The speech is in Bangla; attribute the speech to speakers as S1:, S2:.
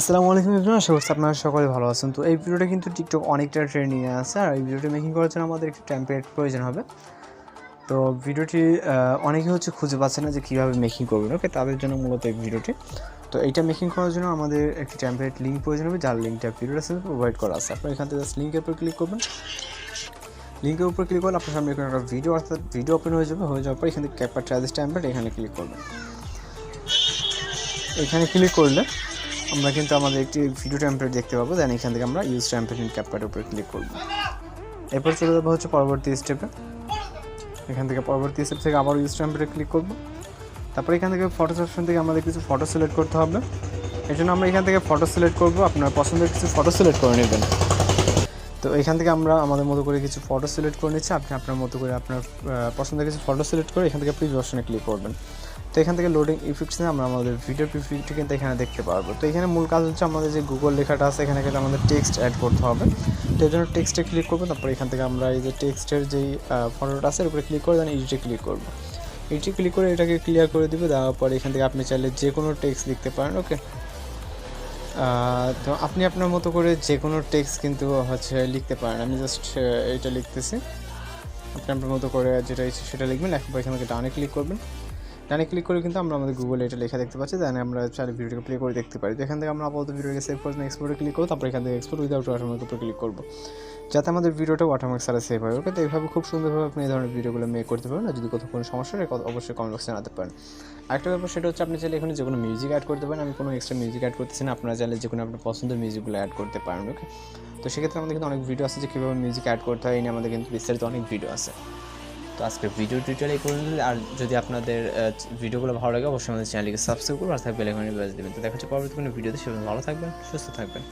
S1: আসসালামু আলাইকুম এভরিওয়ান, আশা করছি আপনারা সকলে ভালো আছেন। তো এই ভিডিওটা কিন্তু টিকটক অনেকটা ট্রেন্ডিংয়ে আছে, আর এই ভিডিওটি মেকিং করার জন্য আমাদের একটি টেমপ্লেট প্রয়োজন হবে। তো ভিডিওটি অনেকে খুঁজে পাচ্ছে না যে কীভাবে মেকিং করবেন, ওকে, তাদের জন্য মূলত এই ভিডিওটি। তো এইটা মেকিং করার জন্য আমাদের একটি টেমপ্লেট লিঙ্ক প্রয়োজন হবে, যার লিঙ্কটা ভিডিওর সাথে প্রোভাইড করা আছে। আপনার এখান থেকে লিঙ্কের উপর ক্লিক করবেন। লিঙ্কের উপর ক্লিক করলে আপনার সামনে এখানে একটা ভিডিও ওপেন হয়ে যাওয়ার পর এখান থেকে ক্যাপকাট ট্রায়াল টেমপ্লেট এখানে ক্লিক করবেন। এখানে ক্লিক করলে আমরা কিন্তু আমাদের একটি ভিডিও টেমপ্লেট দেখতে পাবো। দেন এখান থেকে আমরা ইউজ টেমপ্লেট ইন ক্যাপকাটের উপরে ক্লিক করব। এরপর চলে যাবো পরবর্তী স্টেপে। এখান থেকে পরবর্তী স্টেপ থেকে আবার ইউজ টেমপ্লেটে ক্লিক করব। তারপর এখান থেকে ফটোস অপশন থেকে আমাদের কিছু ফটো সিলেক্ট করতে হবে। এর জন্য আমরা এখান থেকে ফটো সিলেক্ট করব। আপনার পছন্দের কিছু ফটো সিলেক্ট করে নেবেন। তো এখান থেকে আমরা আমাদের মতো করে কিছু ফটো সিলেক্ট করে নিচ্ছি। আপনি আপনার মতো করে আপনার পছন্দের কিছু ফটো সিলেক্ট করে এখান থেকে প্রিভিউ অপশনে ক্লিক করবেন। তো এখান থেকে লোডিং ইফেক্টস নিয়ে আমরা আমাদের ভিডিও প্রিভিউটি কিন্তু এখানে দেখতে পারবো। তো এখানে মূল কাজ হচ্ছে আমাদের যে গুগল লেখাটা আছে এখানে কিন্তু আমাদের টেক্সট অ্যাড করতে হবে। তো এই জন্য টেক্সটে ক্লিক করবো। তারপর এখান থেকে আমরা এই যে টেক্সটের যেই ফটোটা আছে এর উপরে ক্লিক করে দেন এডিটে ক্লিক করবো। এডিটে ক্লিক করে এটাকে ক্লিয়ার করে দেবে। দেওয়ার পর এখান থেকে আপনি চাইলে যে কোনো টেক্সট লিখতে পারেন, ওকে। তো আপনি আপনার মতো করে যে কোনো টেক্সট কিন্তু লিখতে পারেন। আমি জাস্ট এইটা লিখতেছি। আপনি আপনার মতো করে যেটা ইচ্ছে সেটা লিখবেন। লেখার পর এখান থেকে ডানে ক্লিক করবেন। ডানে ক্লিক করে কিন্তু আমরা আমাদের গুগলে এটা লেখা দেখতে পাচ্ছি। দেন আমরা চাইলে ভিডিওটাকে প্লে করে দেখতে পারি। তো এখান থেকে আমরা আপাতত ভিডিওকে সেভ করে এক্সপোর্টে ক্লিক করবো। তারপর এখান থেকে এক্সপোর্ট উইদাউট ওয়াটারমার্ক উপরে ক্লিক করবো, যাতে আমাদের ভিডিওটা ওয়াটারমার্ক ছাড়া সেভ হয়, ওকে। তো এইভাবে খুব সুন্দরভাবে আপনি এই ধরনের ভিডিওগুলো মেক করতে পারেন। আর যদি কোথাও কোনো সমস্যা হয় অবশ্যই কমেন্ট বক্সে জানাতে পারেন। আরেকটা ব্যাপার সেটা হচ্ছে আপনি চাইলে এখানে যে কোনো মিউজিক অ্যাড করতে পারেন। আমি কোনো এক্সট্রা মিউজিক অ্যাড করতেছি না, আপনারা চাইলে যে কোনো আপনার পছন্দের মিউজিকগুলো অ্যাড করতে পারেন, ওকে। তো সেক্ষেত্রে আমাদের কিন্তু অনেক ভিডিও আছে যে কীভাবে মিউজিক অ্যাড করতে হয়, এই নিয়ে আমাদের কিন্তু বিস্তারিত অনেক ভিডিও আছে। তো আজকের ভিডিও টিউটোরিয়াল এই পর্যন্ত। আর যদি আপনাদের ভিডিওগুলো ভালো লাগে অবশ্যই আমাদের চ্যানেলকে সাবস্ক্রাইব করুন আর বেল আইকনে বাজিয়ে দেবেন। তো দেখা হচ্ছে পরবর্তী কোনো ভিডিওতে। সবাই ভালো থাকবেন, সুস্থ থাকবেন।